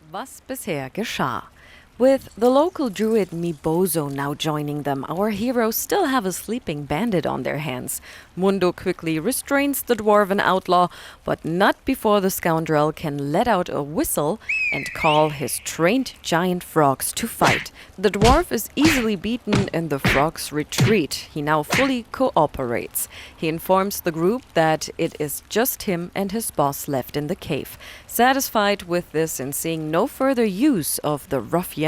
Was bisher geschah? With the local druid Mibozo now joining them, our heroes still have a sleeping bandit on their hands. Mundo quickly restrains the dwarven outlaw, but not before the scoundrel can let out a whistle and call his trained giant frogs to fight. The dwarf is easily beaten and the frogs retreat. He now fully cooperates. He informs the group that it is just him and his boss left in the cave. Satisfied with this and seeing no further use of the ruffian,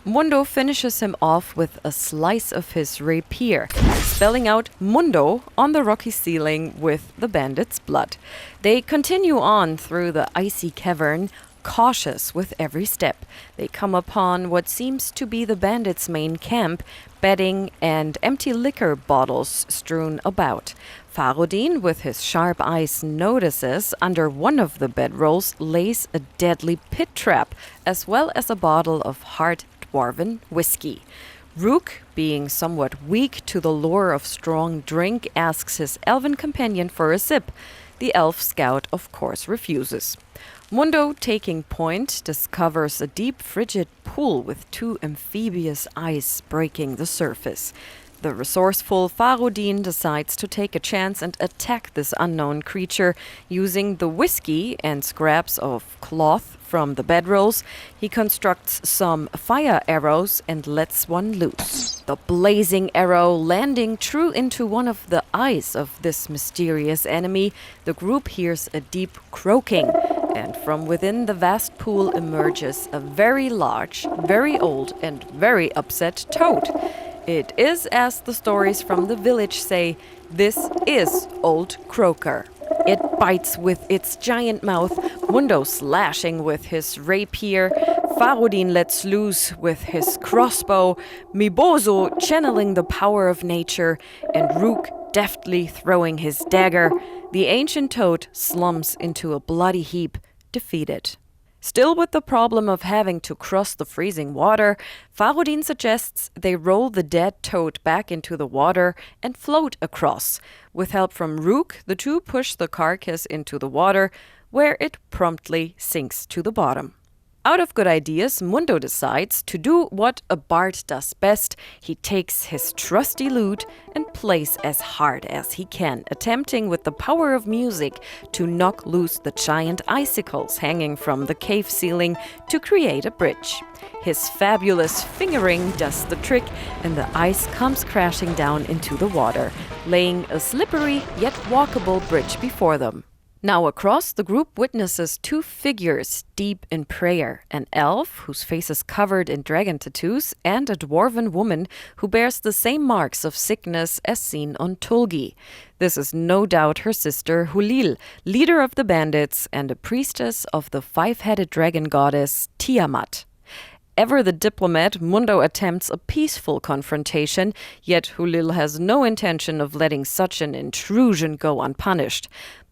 Mundo finishes him off with a slice of his rapier, spelling out Mundo on the rocky ceiling with the bandit's blood. They continue on through the icy cavern, cautious with every step. They come upon what seems to be the bandits' main camp, bedding and empty liquor bottles strewn about. Farodin, with his sharp eyes, notices under one of the bedrolls lays a deadly pit trap, as well as a bottle of hard dwarven whiskey. Rook, being somewhat weak to the lure of strong drink, asks his elven companion for a sip. The elf scout, of course, refuses. Mundo, taking point, discovers a deep, frigid pool with two amphibious eyes breaking the surface. The resourceful Farodin decides to take a chance and attack this unknown creature. Using the whiskey and scraps of cloth from the bedrolls, he constructs some fire arrows and lets one loose. The blazing arrow landing true into one of the eyes of this mysterious enemy, the group hears a deep croaking, and from within the vast pool emerges a very large, very old, and very upset toad. It is, as the stories from the village say, this is Old Croaker. It bites with its giant mouth, Mundo slashing with his rapier, Farodin lets loose with his crossbow, Mibozo channeling the power of nature, and Rook deftly throwing his dagger. The ancient toad slumps into a bloody heap, defeated. Still with the problem of having to cross the freezing water, Farodin suggests they roll the dead toad back into the water and float across. With help from Rook, the two push the carcass into the water, where it promptly sinks to the bottom. Out of good ideas, Mundo decides to do what a bard does best. He takes his trusty lute and plays as hard as he can, attempting with the power of music to knock loose the giant icicles hanging from the cave ceiling to create a bridge. His fabulous fingering does the trick, and the ice comes crashing down into the water, laying a slippery yet walkable bridge before them. Now across, the group witnesses two figures deep in prayer, an elf whose face is covered in dragon tattoos and a dwarven woman who bears the same marks of sickness as seen on Tulgi. This is no doubt her sister Hulil, leader of the bandits and a priestess of the five-headed dragon goddess Tiamat. Ever the diplomat, Mundo attempts a peaceful confrontation, yet Hulil has no intention of letting such an intrusion go unpunished.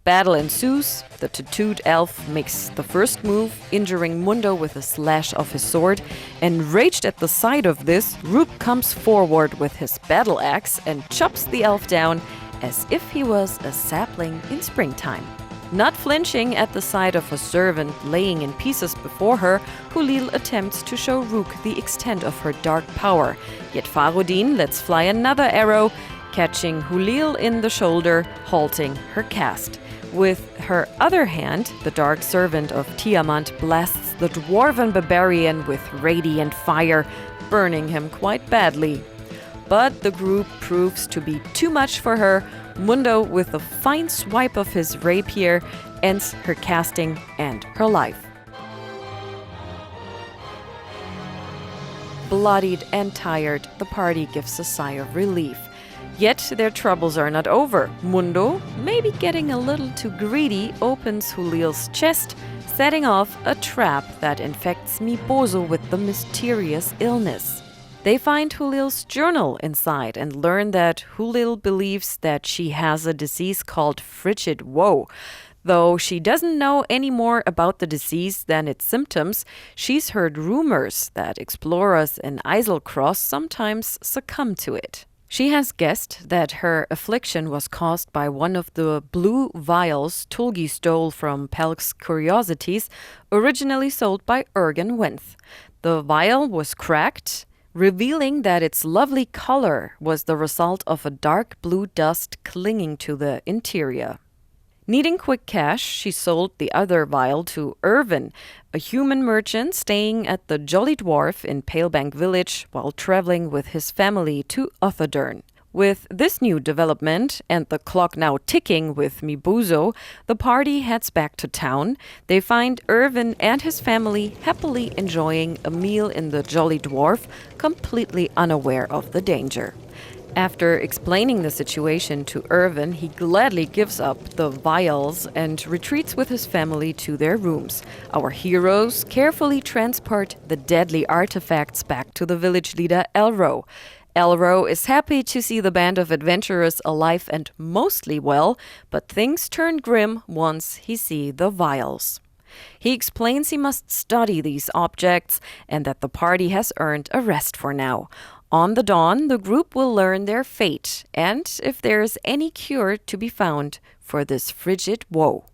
Battle ensues. The tattooed elf makes the first move, injuring Mundo with a slash of his sword. Enraged at the sight of this, Rook comes forward with his battle axe and chops the elf down as if he was a sapling in springtime. Not flinching at the sight of a servant laying in pieces before her, Hulil attempts to show Rook the extent of her dark power. Yet Farodin lets fly another arrow, catching Hulil in the shoulder, halting her cast. With her other hand, the dark servant of Tiamat blasts the dwarven barbarian with radiant fire, burning him quite badly. But the group proves to be too much for her. Mundo, with a fine swipe of his rapier, ends her casting and her life. Bloodied and tired, the party gives a sigh of relief. Yet their troubles are not over. Mundo, maybe getting a little too greedy, opens Hulil's chest, setting off a trap that infects Mibozo with the mysterious illness. They find Hulil's journal inside and learn that Hulil believes that she has a disease called frigid woe. Though she doesn't know any more about the disease than its symptoms, she's heard rumors that explorers in Eiselcross sometimes succumb to it. She has guessed that her affliction was caused by one of the blue vials Tulgi stole from Pelk's Curiosities, originally sold by Ergen Wenth. The vial was cracked, revealing that its lovely color was the result of a dark blue dust clinging to the interior. Needing quick cash, she sold the other vial to Irvin, a human merchant staying at the Jolly Dwarf in Palebank Village while traveling with his family to Otherdern. With this new development and the clock now ticking with Mibuzo, the party heads back to town. They find Irvin and his family happily enjoying a meal in the Jolly Dwarf, completely unaware of the danger. After explaining the situation to Irvin, he gladly gives up the vials and retreats with his family to their rooms. Our heroes carefully transport the deadly artifacts back to the village leader Elro. Elro is happy to see the band of adventurers alive and mostly well, but things turn grim once he sees the vials. He explains he must study these objects and that the party has earned a rest for now. On the dawn, the group will learn their fate and if there is any cure to be found for this frigid woe.